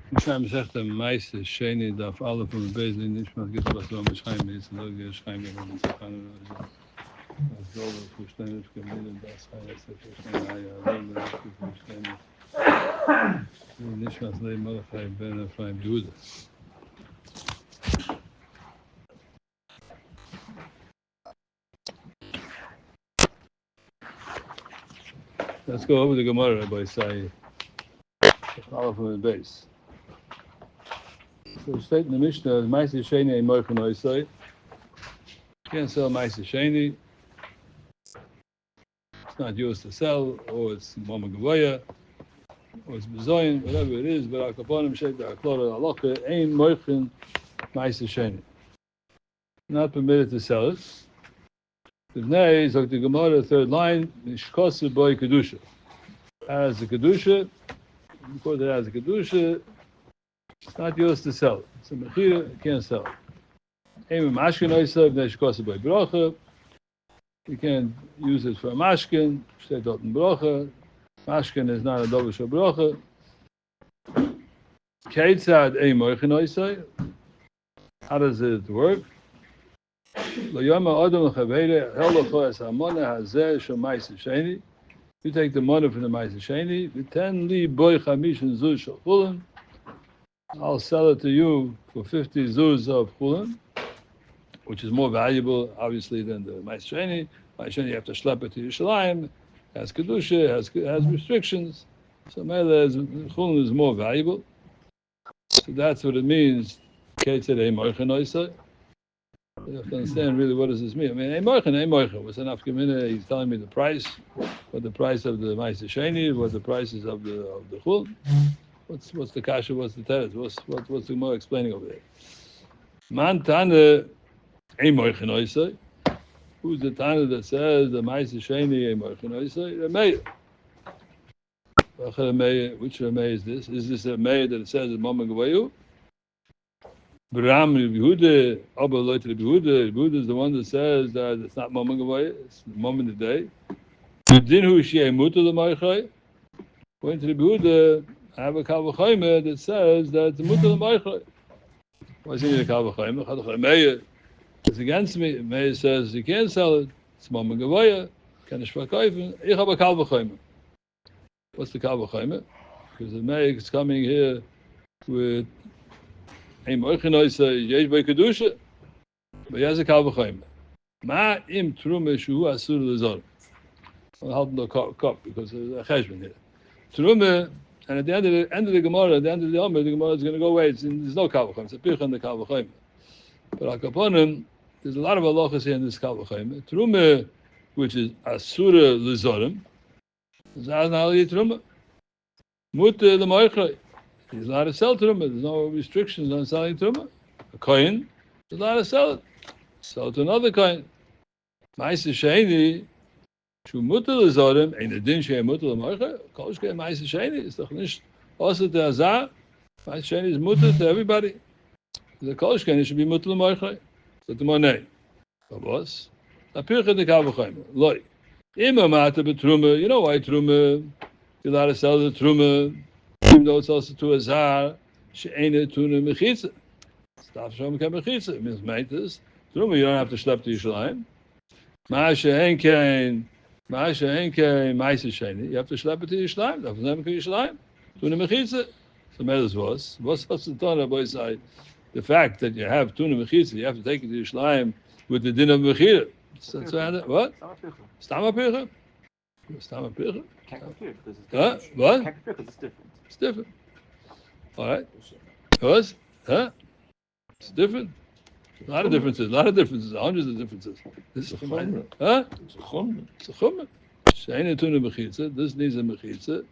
Mishnah zegt de Meister Sheni daf alle van de bezig niet maar get was wel waarschijnlijk is dat je waarschijnlijk wel met gaan als wel verstandig kunnen dat hij is verstandig ja verstandig niet maar nee maar hij ben van Jude. Let's go over the Gemara by say all from the base. So the state in the Mishnah, Meister Sheni and Moichin Oisai. Can't sell Meister Sheni. It's not used to sell, or it's Mama Gavaya, or it's Bezoyin, whatever it is, but Akaponim Shek, the Aklora Aloka, Ein Moichin Meister Sheni. Not permitted to sell it. The Bnei is like the Gemara, third line, Nishkosu Boy Kedusha. As a Kedusha, because it has a Kedusha, it's not used to sell it. It's a Mechira, you can't sell it. Ein Mashkin Oisai, Nishkosu Boy Bracha. You can't use it for a mashkin. Steht dort in Bracha. Mashkin is not a double shel bracha. Keitzad ein moichin oisai. How does it work? Lo yoma adam l'chavere hel locho es hamona hazeh shel ma'aser sheni. You take the money from the ma'aser sheni. V'ten li boy chamishin zuz shel chulin. I'll sell it to you for 50 zuz of chulin, which is more valuable, obviously, than the Ma'aser Sheni. Ma'aser Sheni, you have to schlep it to Yerushalayim, has Kedusha, has restrictions. So Mele Chulin is more valuable. So that's what it means. Keitzad ein moichin oisai. You have to understand really what does this mean. I mean, ein moichin. What's enough gemina? He's telling me the price, what the price of the Ma'aser Sheni, what the prices of the Chulin. What's the kasha? What's the teretz? What's the more explaining over there? Man tana. Ein moichin oisai. Who's the Tana that says the Ma'aser Sheni ein moichin oisai? Rameh. Which Rameh is this? Is this a Rameh that it says in Mama Gavayu? Bram Yehuda, Abba Loit Yehuda. Yehuda is the one that says that it's not Mama Gavayu, it's the moment of the day. Dinhu Shei Muta L'Maichai. According to the Yehuda, I have a Kal V'Chayme that says that it's Muta L'Maichai. Why is it a Kal V'Chayme? Chad V'Chayme. It's against me. Meir says you can't sell it. It's Mama Gavaya. Can ich verkaufen? Ich habe a Kal V'Chayme. What's the Kal V'Chayme? Because the Meir is coming here with Ein moichin oisai yesh bei Kedusha, but he has a Kal V'Chayme. Ma im Truma shu asur l'zor. I'll help him to cop because there's a cheshbon here. Truma, and at the end of the Gemara, at the end of the Omer, the Gemara is going to go away. There's no Kal V'Chayme. It's a pircha in the Kal V'Chayme. But Akaponim, there's a lot of halachas here in this Kal V'Chayme. Truma, which is asura l'zorim, is not only truma. Muta l'moichay, he's allowed to sell truma. There's no restrictions on selling truma. A kohen is allowed to sell it. Sell it to another kohen. Ma'aser Sheni, shu muta l'zorim, ein adin shei muta l'moichay. Kol shkei Ma'aser Sheni is doch nicht also to azar. Ma'aser Sheni is muta to everybody. The Kol Shkeni should be mutal l'moichay. So the money. But boss, a pircha the Kal V'Chayme. Loi. Ima mata b'truma. You know why truma? You're allowed to sell the truma, even though it's also to a zar. She'ena tuna mechitza. Staf shom kem mechitza. It means meitas. Truma you don't have to schlep to Yerushalayim. Ma'aseh henkein Ma'aser Sheni. You have to schlep it to Yerushalayim. That's not Yerushalayim. Tuna mechitza. So meitas was. What's the Tana boy side? The fact that you have tuna mechitza, you have to take it to Yerushalayim with the din of mechira. What? Stama pircha? Stama pircha? What? It's different. All right. What? Huh? It's different. A lot of differences. Hundreds of differences. This is huh? It's a chumrah. She'ena tuna mechitza. This needs a mechitza.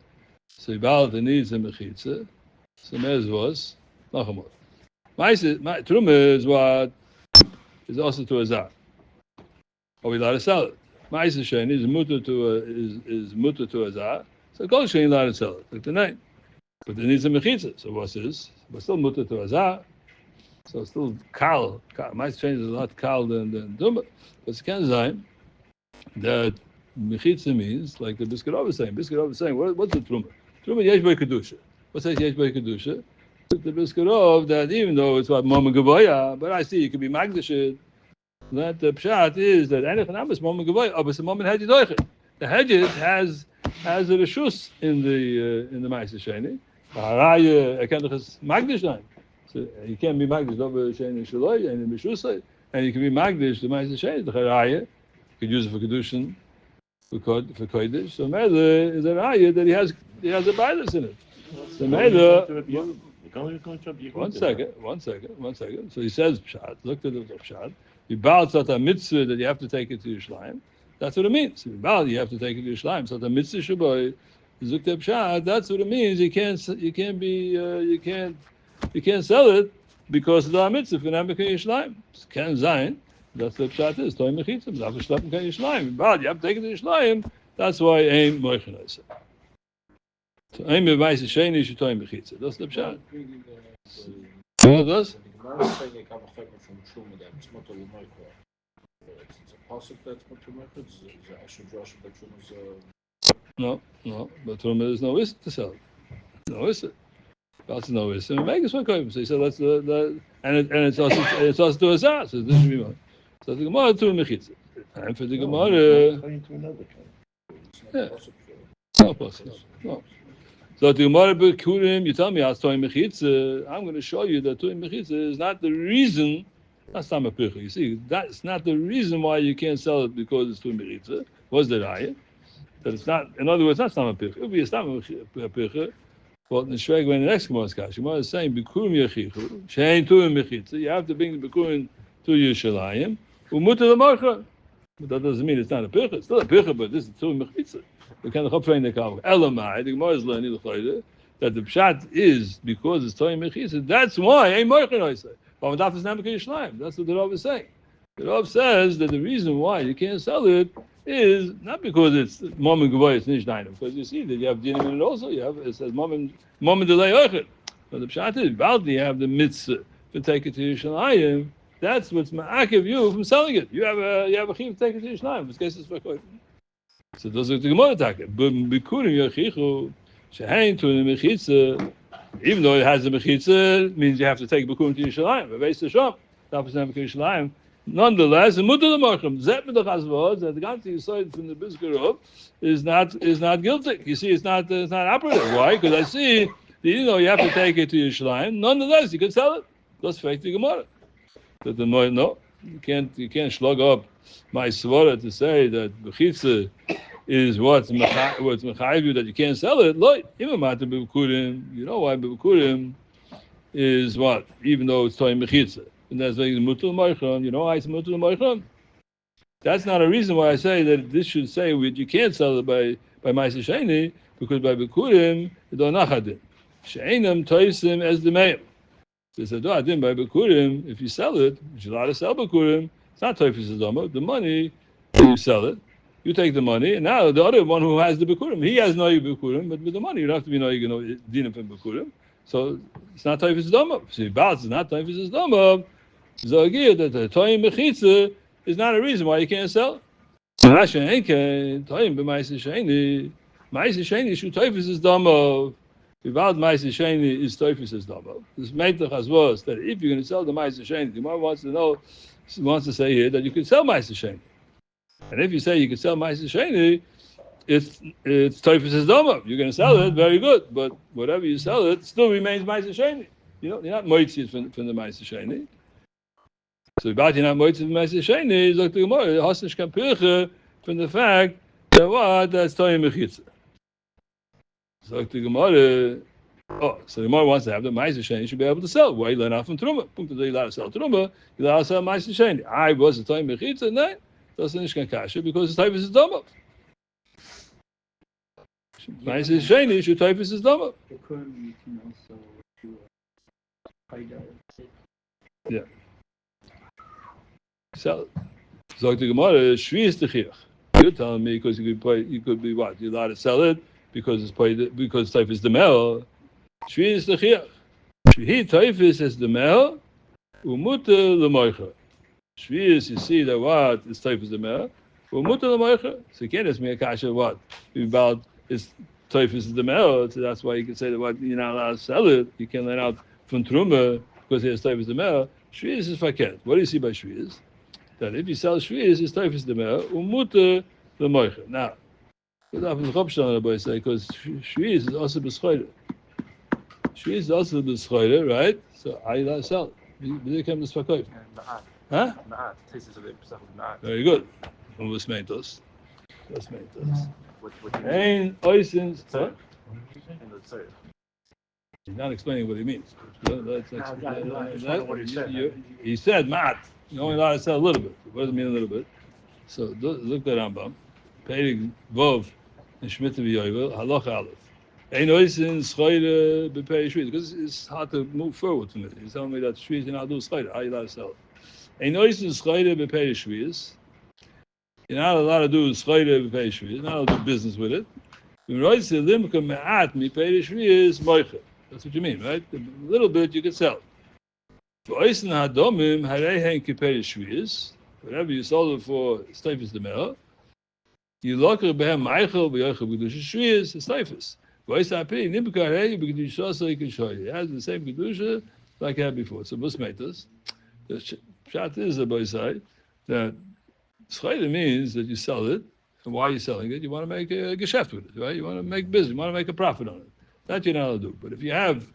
So Balta needs a mechitza. So mezvos. Nachamot. Truma is what is also to a zar. Or we allowed to sell it. Ma'aser Sheni is mutter to a zar. So Kol Sheni allowed to sell it. Like the name. But it needs a mechitza. So what's this? But still mutter to a zar. So it's still kal. Ma'aser Sheni is a lot kal than Truma. But it's kind of that mechitza means, like the Biscuit was saying. What's the Truma? Truma yesh by Kedusha. What says yesh by Kedusha? the Biskarov that even though it's what Mama Gavoya, but I see you could be Magdashid. That the pshat is that anything is Mama Gavoya, but it's a moment Hedjid Oichet. The Hedjid has a reshus in the Ma'aser Sheni. Haraya Ekendachas Magdash. So you can't be Magdash over Sheni Shaloi and in Reshusay, and you can be Magdash the Ma'aser Sheni the Haraya. You could use it for kedushin, for kodesh. So Mele is a Haraya that he has a bias in it. So Mele. One second. So he says pshat. Look at the pshat. You bow tzata mitzvah that you have to take it to Yerushalayim. That's what it means. You bow, you have to take it to Yerushalayim. So the mitzvah shaboy, zukta pshat. That's what it means. You can't sell it because of the mitzvah for not becoming Yerushalayim. Ken zayin. That's what pshat is. Toy mechitzim. That's what shlepping can Yerushalayim. Bow, you have to take it to Yerushalayim. That's why aim moichenose. So aim beweise sheni shtoy mechitza. That's the pshat. What does? No, but Truma is no issa to sell it. No issa. That's no issa. And Megas one koyim. So he said that's the and it's also to a zah. So this should be one. So the Gemara to mechitza. And for the Gemara, yeah, no possible. No. So the Gemara Bekurim, you tell me as Toy Mechitza, I'm going to show you that Toy Mechitza is not the reason. That's not a pircha. You see, that's not the reason why you can't sell it because it's Toy Mechitza. Was the raya that it's not? In other words, that's not a pircha. It would be a pircha. But in Shveg, when the next Gemara is saying Bekurim Yechichu, Shein Toy Mechitza. You have to bring the Bekurim to Yerushalayim. Umuta l'Marcha. But that doesn't mean it's not a pircha. It's still a pircha, but this is Toy Mechitza. We can't train the Kav. Elamai, the Gemara is learning that the pshat is because it's Toy Mechitza. That's why ain't Moichin I say. But Daf is not Shleim. That's what the Rav is saying. The Rav says that the reason why you can't sell it is not because it's Mom and Gavoy, it's Nishnayim. Because you see that you have dinim in it also. You have it says Mom and Delay Oichet. But the pshat is about you have the mitzvah to take it to Yerushalayim. That's what's ma'akev you from selling it. You have a chiv to take it to Yerushalayim. This case is for koyim. So those are the Gemara take. But bikurim yachichu shehain to the mechitza, even though it has a mechitza, means you have to take bikurim to Yerushalayim. But based on shop, that was never Yerushalayim. Nonetheless, the mutter the marchim zet with the chazvod that the ganti you saw from the Biskarov is not guilty. You see, it's not operative. Why? Because I see that you have to take it to Yerushalayim. Nonetheless, you can sell it. That's fake the Gemara. That the no, you can't slug up my svara to say that mechitza is what's mechayiv you that you can't sell it. Look, even matter b'kurim. You know why b'kurim is what? Even though it's toy mechitza, and that's like mutul moichon. You know why it's mutul moichon? That's not a reason why I say that this should say you can't sell it by ma'aser sheni, because by b'kurim you don't nachadin. She'enam toisim as the meim. So they said, by b'kurim, if you sell it, you're allowed to sell b'kurim. It's not toifus adama. The money, you sell it, you take the money, and now the other one who has the b'kurim, he has no b'kurim, but with the money, you don't have to be no dinim from b'kurim. So it's not toifus adama. So the balance is not toifus adama. Zogir that the toim mechitza is not a reason why you can't sell it. Rasha enke toim b'ma'aser sheni, ma'aser sheni shu toifus adama. Without Ma'aser Sheni is Toifus as Dama. This Meitach was that if you're going to sell the Ma'aser Sheni, the Gemara wants to say here that you can sell Ma'aser Sheni. And if you say you can sell Ma'aser Sheni, it's Toifus as Dama. You're going to sell it, very good. But whatever you sell it, still remains Ma'aser Sheni. You're not Moitzi from the Ma'aser Sheni. So about you're not Moitzi from the Ma'aser Sheni is like the Gemara, Hosnish Kampirche from the fact that that's Toim Mechitza. So the Gemara, so the Gemara wants to have the Ma'aser Sheni. You should be able to sell. Why you learn out from Truma? You're allowed to sell Truma. You're allowed to sell Ma'aser Sheni. I was a time mechitza. No, that's not Nishkan Kasha because the type is Dama. Ma'aser Sheni should type is Dama. Yeah. Sell it. So the Gemara, Shvi is the Chiach. You're telling me because you could be what? You're allowed to sell it. Because Taifis the mel, Shvi is the Chiach. Shvi Taifis is the mel, Umuta l'moicha. Shvi is, you see that what is Taifis the mel, Umuta l'moicha. So you can't ask me a kasha what about is Taifis the mel. So that's why you can say that what you're not allowed to sell it. You can let out from Truma, because he has Taifas Demel, Shvius is Faket. What do you see by Shvius? That if you sell Shvius, it's Taifas Demel, Umuta the Moicha. Now, because Shvius is also Beschoide. Shvius is also Beschoide, right? So I let sell. They come to Spakoif. Huh? Very good. What's mentos? What's mentos? Ain't oisins. What? He's not explaining what he means. He said mat. You're only allowed to sell a little bit. What does it mean a little bit? So look at Rambam. Peirik Vov and Shmita V'Yovel Halacha Aleph. Ain't oisin schoide b'pei shvius, because it's hard to move forward from it. He's telling me that shvius you're not doing schoide. How are you allowed to sell it? Ain't oisin schoide b'pei shvius. You're not allowed to do schoide b'pei shvius. You're not allowed to do business with it. That's what you mean, right? A little bit you can sell. Whatever you sold it for, Steifus the Mel. You lock it behind Michael, Shvius, Steifus. It has the same Kedusha like I had before. So, Busmetas, the Pshat is the boy side that Schleide means that you sell it. And why are you selling it? You want to make a geschäft with it, right? You want to make business. You want to make a profit on it. That you're not allowed to do. But if you have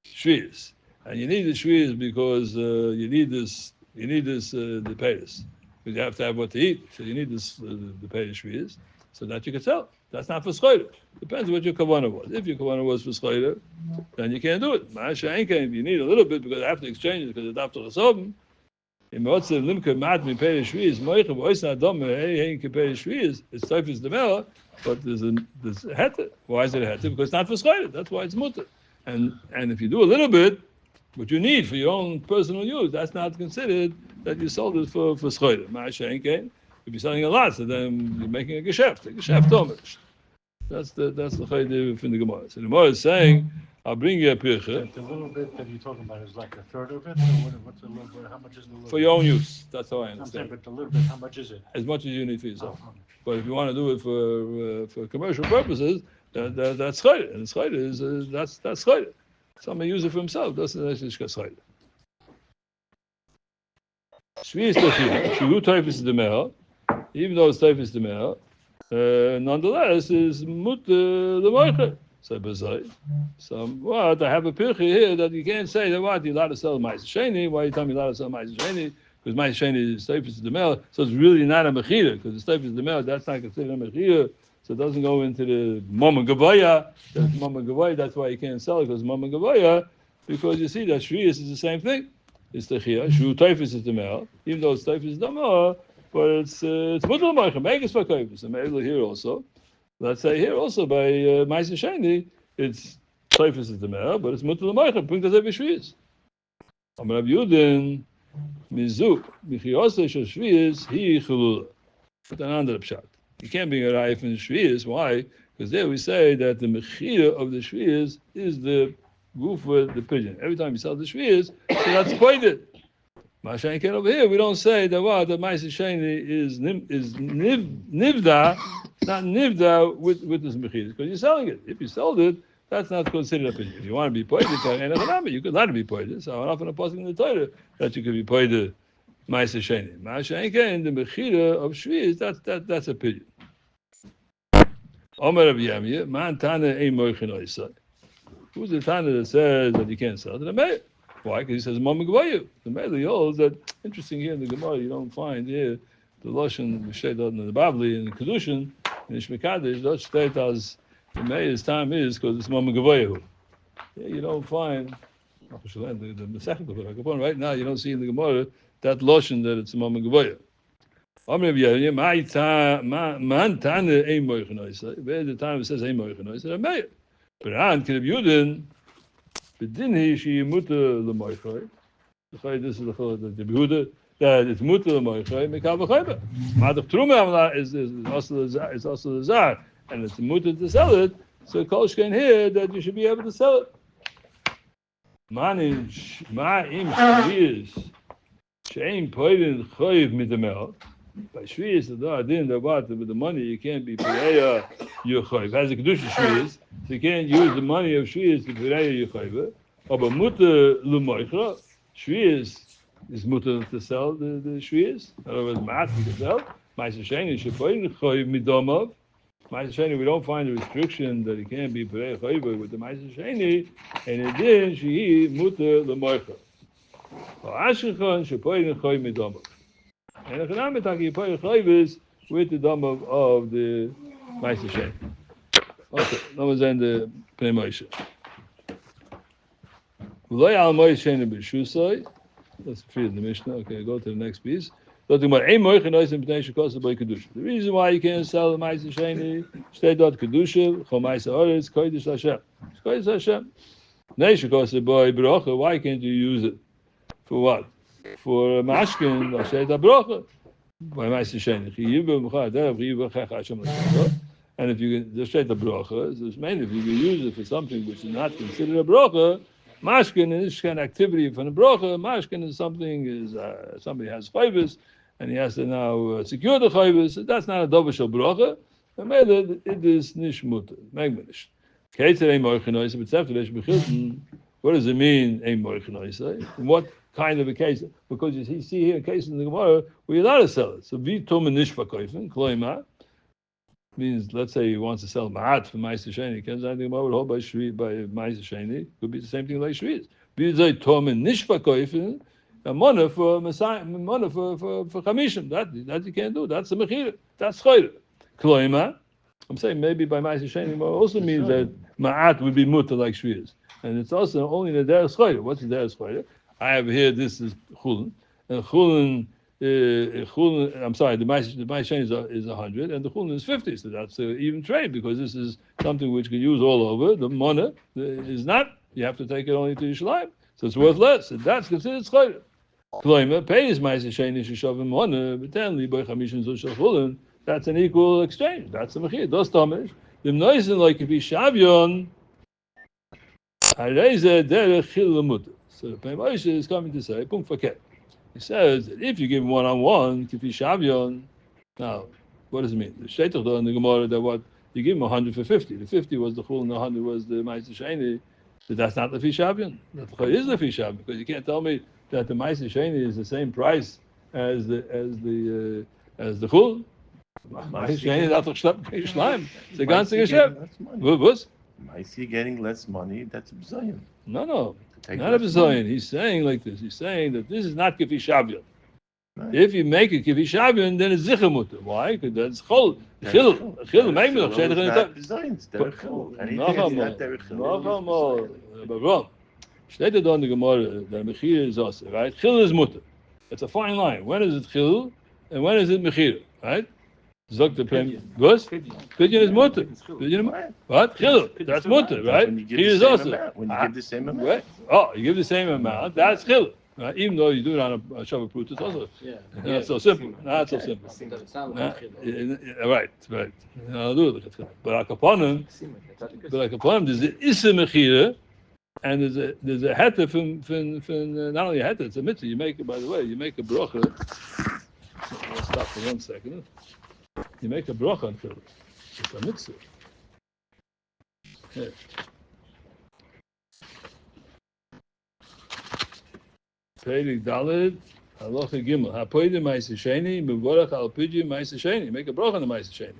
shvius, and you need the shvius because you need this to pay this. Because you have to have what to eat. So you need this to pay the shvius. So that you can sell. That's not for schleide. Depends on what your kavanah was. If your kavanah was for schleide, then you can't do it. Ma'asha ain't if you need a little bit because I have to exchange it because it's after the sobim. In Motzev Limke Mat Mi Pei Shvius Moicha Voice Na Dom Hey Pei Shvius. It's Taifus Demela, but there's a hete. Why is it a hete? Because it's not for schleide. That's why it's mutter. And if you do a little bit, what you need for your own personal use, that's not considered that you sold it for schleide. Ma'asha If you're selling a lot, so then you're making a geschäft omish. That's the chayde from the Gemara. So the Gemara is saying, I'll bring you a pirche. The little bit that you're talking about is like a third of it? Or what's a little bit? How much is the little bit? For your own use. That's how I understand. I'm saying, but the little bit, how much is it? As much as you need for yourself. Oh, okay. But if you want to do it for commercial purposes, that's chayde. And chayde is that's chayde. Somebody use it for himself. That's chayde. Shvi is tefillah. Shivu taifis demel. Even though it's taifis demel, nonetheless is mut the moicha. So bezai. So what? I have a pirchi here that you can't say that what you're allowed to sell Ma'aser Sheni. Why are you telling me you're allowed to sell Ma'aser Sheni? Because Ma'aser Sheni is taifis demel. So it's really not a mechira because it's taifis demel. That's not considered a mechira. So it doesn't go into the mama gavaya. That's mama gavaya. That's why you can't sell it because mama gavaya. Because you see that shvius is the same thing. It's the chia. Shu taifis is the mel. Even though it's taifis dama, but it's mutal moichem. Megas for kaifis. And maybe here also. Let's say here also by Ma'aser Sheni, it's taifis is the mel, but it's mutal moichem. Bring that every shvius. Amar Rav Yudin mizu michiose shel shvius hi chulula. Put an under pshat. You can't bring a raya from the shvius. Why? Because there we say that the mechira of the shvius is the goof with the pigeon. Every time you sell the shvius, so that's pointed. Mashenken over here, we don't say that what the Ma'aser Sheni is nivda, not nivda with this mechira, because you're selling it. If you sold it, that's not considered a pigeon. If you want to be pointed, you could not be pointed. So I'm not going to post in the Torah that you could be pointed Ma'aser Sheni. Mashenken, the mechira of shvius, that's a pigeon. Omer Rav Yamya, man tana ein moichin oisai. Who's the Tana that says that you can't sell it? The Meir. Why? Because he says Mama Gavayu. The Meir holds that. Interesting here in the Gemara, you don't find here the Lashon B'Sheidat and the Babli and the Kedushin and the Shmekadish. Don't state as the Meir's time is because it's Mama Gavayu. Yeah, you don't find the Masechet of it. Right now, you don't see in the Gemara that Lashon that it's Mama Gavayu. Man Tana ein moichin oisai. Where the time it says ein moichin oisai, the Meir. But on can be Yudin, but didn't he? She muta lemoichay. This is the Yehuda that it's muta lemoichay. Mekal v'chayba. Madach truma is also the zar, and it's muta to sell it. So Kolshken here that you should be able to sell it. Ma'im shvius she'ein poidin chayiv midamel. By shvius the adin the what with the money you can't be pereya your chayiv. Has a kedusha shvius. So you can't use the money of shvius to pereya your chayiv. Aber mutter lumoichra, shvius is mutter to sell the shvius. In other words, ma'at we can sell. Ma'aser sheni shepoin choy midomov. Ma'aser sheni we don't find a restriction that it can't be perei choy with the ma'aser sheni, and it is she mutter lumoichra. Ashkechon shepoin choy midomov. And the Chanam Taki Poy choy with the dom of the ma'aser sheni. Okay, that was then the Pnei Moshe. Let's read the Mishnah. Okay, go to the next piece. The reason why you can't sell the Ma'aser Sheni, stay dot Kedusha, Chol Ma'aser Oretz, Kodesh Hashem. It's Kodesh Hashem. Nation Kodesh Boy Bracha, why can't you use it? For what? For Mashkin, Lashet HaBracha. By Ma'aser Sheni. And if you can just say the bracha, it's mainly if you can use it for something which is not considered a bracha, mashkin is kind of activity from the bracha. Mashkin is something somebody has chayvus and he has to now secure the chayvus. That's not a davar shel bracha. And maybe it is nishmut, megmanish. What does it mean? In what kind of a case? Because you see here a case in the Gemara where you're allowed to sell it. So be tom nishva koifen kloima. Means, let's say he wants to sell ma'at for Ma'aser Sheni. He can't say anything about it hold by Ma'aser Sheni. Could be the same thing like Shviz. Be zay tom and nishva koifen, a money for chamishim. That you can't do. That's the mechira. That's chayre. Kloima. I'm saying maybe by Ma'aser Sheni also means that ma'at would be mutter like Shviz. And it's also only the derech chayre. What's the derech chayre? I have here, this is chulin. And chulin, I'm sorry, the Ma'aser is 100 and the Chulin is 50, so that's an even trade because this is something which you can use all over. The Mona is not, you have to take it only to Yishalayim, so it's worth less. And that's considered Chayre. Kloima pays Ma'aser Sheni Shishavim Mona, but then Liboy Chamishin Zushal Chulin, that's an equal exchange. That's the Mechir. Dos Tamish. The Noisin like if he Shavyon, Hareze Derech Chil Lamut. So the Pnei Moshe is coming to say, Punkt Faket. He says that if you give him one-on-one, kifi shavyon. Now, what does it mean? The Sheitach in the Gemara that what you give him 100 for 50. The 50 was the chul and the 100 was the Ma'aser Sheni. So that's not the shavyon. That is the shavyon because you can't tell me that the Ma'aser Sheni is the same price as the chul. Ma'aser Sheni that's doch Shleim. It's a ganze Geschäft. Was? Ma'aser getting less money. That's a b'zayin. No. Not a b'zayin. He's saying like this. He's saying that this is not kifi shavyon. Right. If you make it kifi shavyon, then it's zicher mutter. Why? Because that's chol. Chil. Make me look. It's not b'zayin. It's derech chil. Anything is not derech chil. Nachamol. But wrong. Steht da in the Gemara that mechira is also right. Chil is mutter. It's a fine line. When is it chil and when is it mechira? Right? Zok the prem. Was? Pidyon is mutter. Pidyon. What? Chil. That's mutter, right? Chil is also. When you give the same amount. Right. Oh, you give the same amount. That's chil. Right? Even though you do it on a shavuot prut, it's also not so simple. Not so simple. Right. I'll do it. But akaponim, there's the issa mechira, and there's a heta from not only a heta, it's a mitzvah. You make it, by the way, you make a bracha. Let's stop for 1 second. You make a bracha on chil. It's a mitzvah. Yeah. Peirik Daled, Halacha Gimel. Hapoidim Ma'aser Sheni, Mevorach Al Pidyon Ma'aser Sheni. Make a bracha on the Ma'aser Sheni.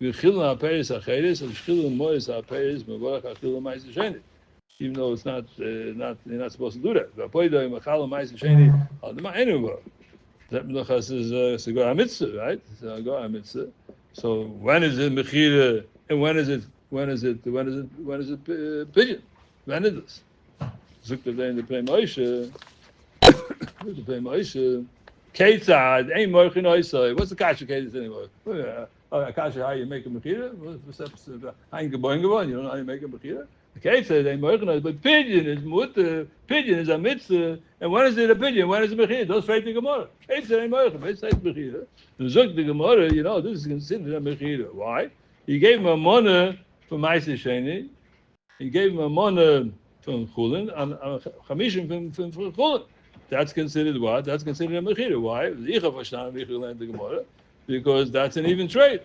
V'chilin HaPeres HaCheres, and Shchilin Mois HaPeres, Mevorach HaChilin Ma'aser Sheni. Even though it's not, you're not supposed to do that. Hapoidim Machal Ma'aser Sheni, Al Dema Enu. That Melachas is Segar HaMitzvah, right? Segar HaMitzvah. So when is it Mechira, and when is it Pidyon? When is this? Zukta in the Pnei Moshe. The Pnei Moshe. Ketzad, ain't Morchin Oisai. What's the kasha case anymore? Kasha, how you make a mechira? How you going? You don't know how you make a mechira? The Ketzad ain't Morchin Oisai, but Pidyon is mutter. Pidyon is a mitzvah. And when is it a Pidyon? When is it mechira? Don't straight the Gemara. Ketzad ain't Morchin. It's mechira. The Zuk the Gemara, this is considered a mechira. Why? He gave him a money for Ma'aser Sheni. He gave him a money from Chulin and Chamishim from Chulin. That's considered what? That's considered a mechira. Why? Because that's an even trade.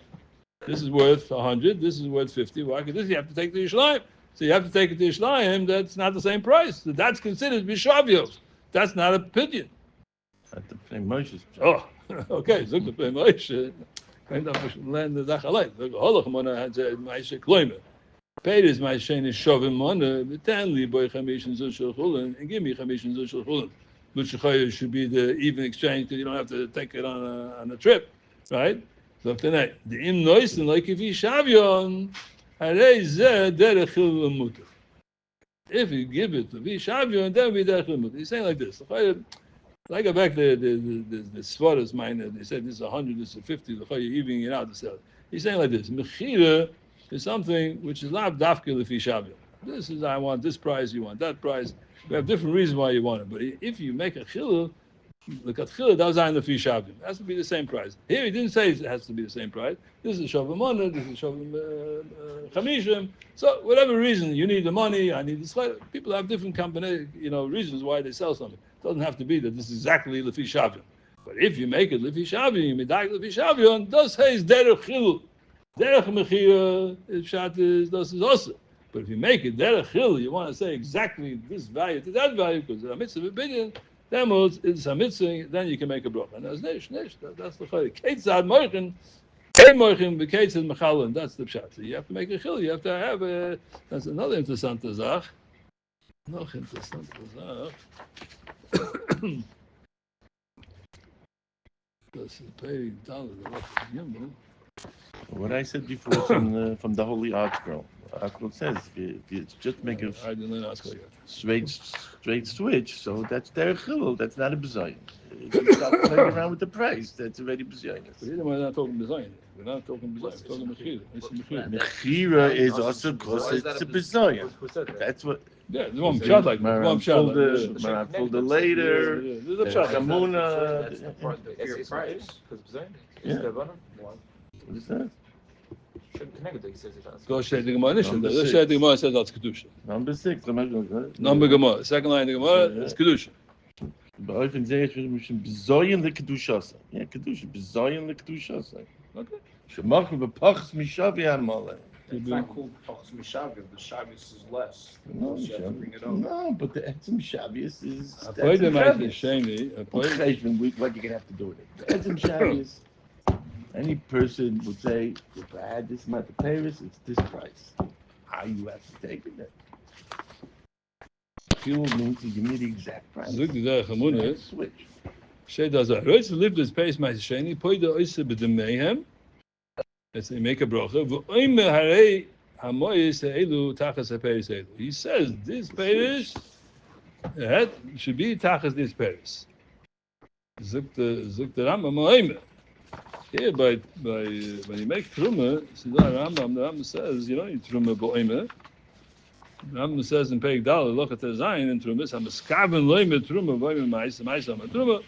This is worth 100. This is worth 50. Why? Because this you have to take to Yishalayim. So you have to take it to Yishlayim. That's not the same price. So that's considered Bishavio. That's not a pidyon. At the same Moshe's. Oh, okay. Look at the Moshe. Kind of land the Dachalai. Look, Holach Mona had said Moshe Kloimer. Paid is my Shane is Shovim Mona, but Tanli boy Chamish and Zushal Chulin, and give me Chamish and Zushal Chulin. Which should be the even exchange because you don't have to take it on a trip, right? So tonight, the Im Noisen like if you Shavion, if you give it to Vishavion, then we derech limut. He's saying like this. Like go back to the Svaras minor. They said this is 100, this is 50. The you're evening it out to sell. He's saying like this. Mechira is something which is not dafke lefi Shavion. This is I want this price, you want that price. We have different reasons why you want it. But if you make a chilul, look at chilul, that was on the fi Shavion. It has to be the same price. Here he didn't say it has to be the same price. This is Shavim Monah, this is Shavim Chamishim. So whatever reason, you need the money, I need this. People have different reasons why they sell something. It doesn't have to be that this is exactly lefi Shavion. But if you make it lefi Shavion, you medak lefi Shavion, das heißt derech chilul. Derech mechira, if shat is, das is also. But if you make it derech chilul, you want to say exactly this value to that value, because it's a mitzvah billion, then it's a mitzvah, then you can make a bracha. And that's nish. That's the chayik. Keitzad moichin, ein moichin, bekeitzad mechalon. That's the pshat. So you have to make a chilul. You have to have a. That's another interessante Sach. Noch interessante Sach. Das ist pay dollar. What I said before from the Holy Article. Article says if you just make a I didn't ask yet. straight switch, so that's derech chilul. That's not a b'zayin. If you start playing around with the price, that's already b'zayin. But here we're not talking design. We're not talking design. We're talking mechira. It's mechira. Mechira is also because it's a b'zayin. That's what. Yeah, there's one shot like that. One shot. Maran pulled it later. There's a shot. Chamuna. That's the price. Yeah. What is that? Go straight to Gemara. Go straight to Gemara says that's kedusha. Number 6. Number Gemara. Second line of Gemara is kedusha. Be'ofen zeh yesh mishim b'zoyin lekedushasa. Yeah, kedusha. B'zoyin lekedushasa. Okay. Shemachim b'pachas mishavi amaleh. It's not called Pachas Mishavius. The Shavius is less. No, So you have to bring it up. no, but the etzim shavius is. I played the Ma'aser Sheni. What you're gonna have to do with it? The etzim shavius. Any person would say, if I had this amount of Paris, it's this price. How you have to take it? Fuel means to give me the exact price. Look at that Chamuna. Switch. She does that. Right, so live this pace Ma'aser Sheni. Poi the oisa b'demehem. Let's say make a bracha. V'oime harei hamoyis ha'elu tachas ha'peris ha'elu. He says this peris should be tachas this peris. Zuk the Rambam oime. Here, by when you make truma, the Rambam says, you truma bo'ime. The Rambam says in Perek Daled, look at the Zayin in truma, hamaskaven loime truma bo'ime ma'isa truma.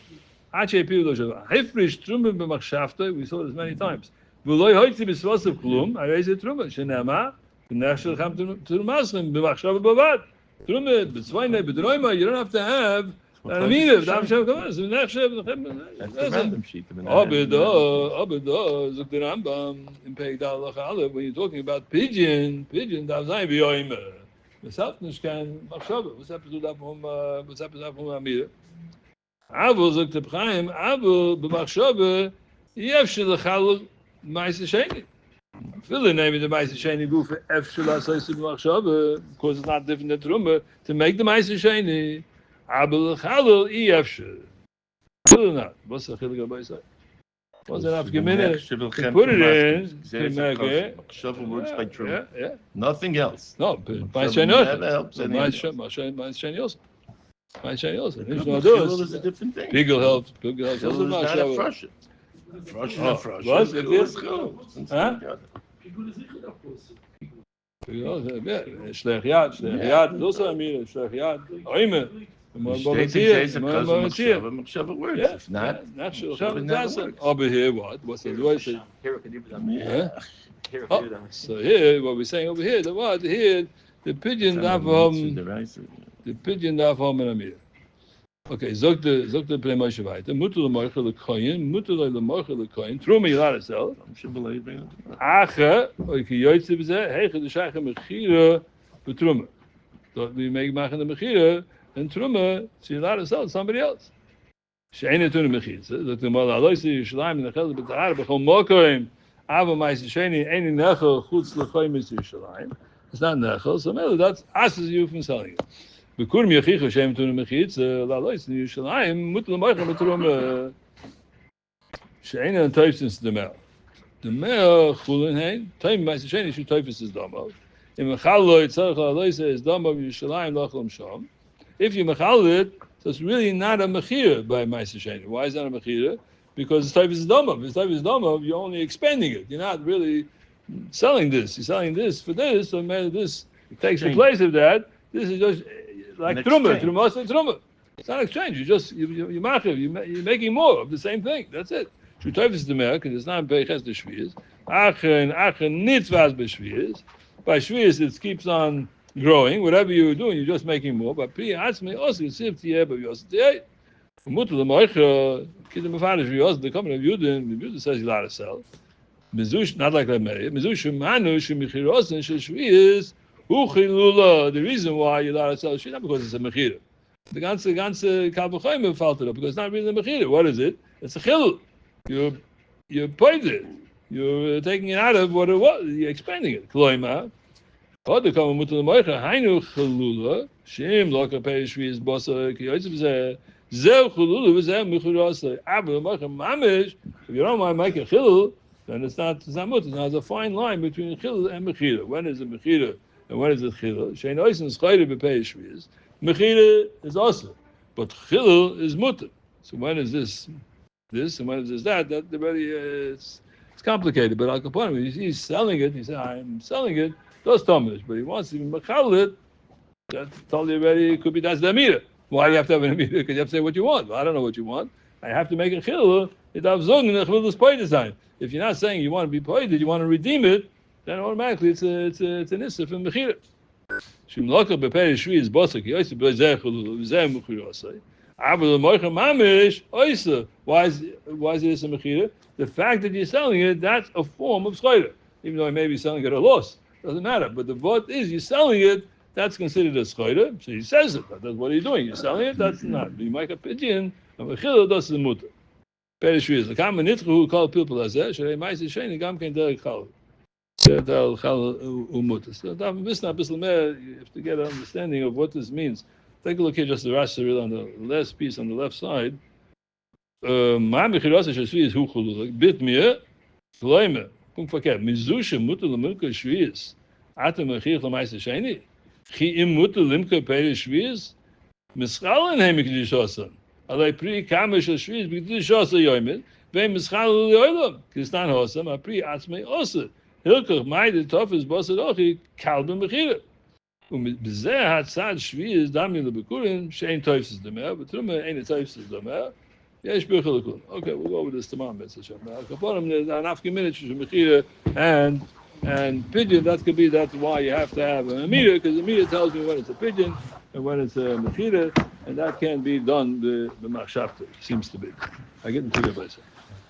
Achei piu lo shava. Hifrish truma b'machshavta. We saw this many times. V'loi hoitzi b'svasav klum. Harei ze truma. Shenema v'nechshel cham trumasim b'machshava b'vad. Truma b'tzvayne b'droima. You don't have to have. That's the random sheet. Abeda, zok the Rambam in Perek Daled Lachalev. When you're talking about pigeon, that's not b'yoyme. The selfness can machshava. What's happened to that from Amir? Avol zok the Chaim. Avol b'machshava yefshel lechal ma'aser sheni. Fill in the Ma'aser Sheni go for efshel asayis b'machshava because it's not different than truma to make the Ma'aser Sheni. Abel Chalul EFshel. Still not. What's the chiluk about say? What's enough? Give me put it in. Shovel works by true. Yeah. Nothing else. No, Ma'aser Sheni helps. Ma'aser Sheni also. Ma'aser Sheni also. Chilul is a different thing. Pigel helps. Chilul is not a frusha. Frusha. What? Huh? Shlech yad. Those are Amir. Shlech yad. Oime. Machshava works. If not, over here, what? What's the way? Here we can do that. Here we can do that. So here, what we're saying over here, the pigeon darf home in Amir. Okay, zog the Pnei Moshe weiter. Mutter lemoiche lekoyin, mutter lemoiche lekoyin. Truma you're allowed to sell. Ache, oike yoytze b'zeh, heiche de shayche mechira with truma. So we make machin the mechira and truma, so you're allowed to sell it to somebody else. She'ena tuna mechitza. That the mother aloisi Yerushalayim and the chel b'tahar b'chol mokoim ava ma'aser sheni any nechel chutz l'choyim Yerushalayim. It's not nechel, so maybe that's asks you from selling it. B'kurim yachicha she'em tuna mechitza la'aloisi Yerushalayim mutal moichem b'truma. She'ena toifsins the mel. The mel chulin hein toim ma'aser sheni should toifs his damav. In mechalo yitzarech la'aloisi is damav Yerushalayim la'cholam sham. If you mechal it, so it's really not a mechira by Ma'aser Sheni. Why is that a mechira? Because it's type is damav. It's type is damav. You're only expanding it. You're not really selling this. You're selling this for this. So maybe this takes the place of that. This is just like truma. Truma is truma. It's not exchange. You just you machiv. You're making more of the same thing. That's it. Shutoif is the mer because it's not beiches the shvius. Achen nitzvas b'shvius. By shvius it keeps on growing. Whatever you're doing, you're just making more. But pri atzmei also sif tiyeh b'yosef tiyeh. Mutal l'moicha kidem b'farish v'yosef. The company of Yudin, the Yudin says you're allowed to sell. Mizush, not like that. Mizush manu shemichirosin sheshvius hu chilula. The reason why you're allowed to sell shvi not because it's a mechira. The ganze kal b'choyim felt it up because it's not really a mechira. What is it? It's a chilul. You pointed it. You're taking it out of what it was. You're expanding it. Kloima. Other come mutal moicha hainu chalula shem loka peishvius bosa kiyotzim zeh chalula v'zeh mechurasa abel moicha mamish. If you don't want to make a chilul, then it's not mutal. There's a fine line between chilul and mechira. When is it mechira and when is it chilul? Shein oisin schayre bepeishvius. Mechira is also, but chilul is mutal. So when is this and when is this that? That really it's complicated. But Al Capone, he's selling it. He said, "I'm selling it." Does Thomas, but he wants to mechal it. That told you already. It could be that's the amida. Why do you have to have an amida? Because you have to say what you want. Well, I don't know what you want. I have to make a chilul. It avzong and the chilul is pay design. If you're not saying you want to be paid, you want to redeem it, then automatically it's an issa from mechira. Shim lokal bepei shvi is bosak. Yoyse bezeh chilul bezeh mechirosay. Abel moicha mamish oysa. Why is it a mechira? The fact that you're selling it, that's a form of schayra. Even though I may be selling it at a loss. Doesn't matter. But the vote is you're selling it, that's considered a schayra. So he says it. That's what are you doing? You're selling it, that's not. You make a pigeon, a mechila, that's the mutter. Perishvi is the common nitchu who call people as that. Shrei ma'aseh sheni gam ken derech chal. Derech chal umutter. So this not bisl mer. You have to get an understanding of what this means. Take a look here, just the Rashi on the last piece on the left side. Ma mechirasa shesvi is hu chulul. Bit mir, v'loimer. Kom verkeerd. Mizusha mutter lemulke shvius. Atem mechir l'ma'aseh sheni. Chi im mutter limke peire shvius. Mischalen hem ikdishosan. Alei pri kamer shel shvius b'kdishosan yoymet. Ve'im mischalen l'yoylam. Kistan hosam apri atzmei osa. Hilkach meide tofes bosad ochi kalben mechira. B'zeh hatzad shvius dami lebekurin shein toifses demer. B'truma ein toifses demer. Yesh birchel lekul. Okay, we'll go over this tomorrow. Kaponim, there's an after minute mechira and pigeon. That's why you have to have a meter because the meter tells me when it's a pigeon and when it's a mechira, and that can't be done the machshavta. Seems to be. I get into the place.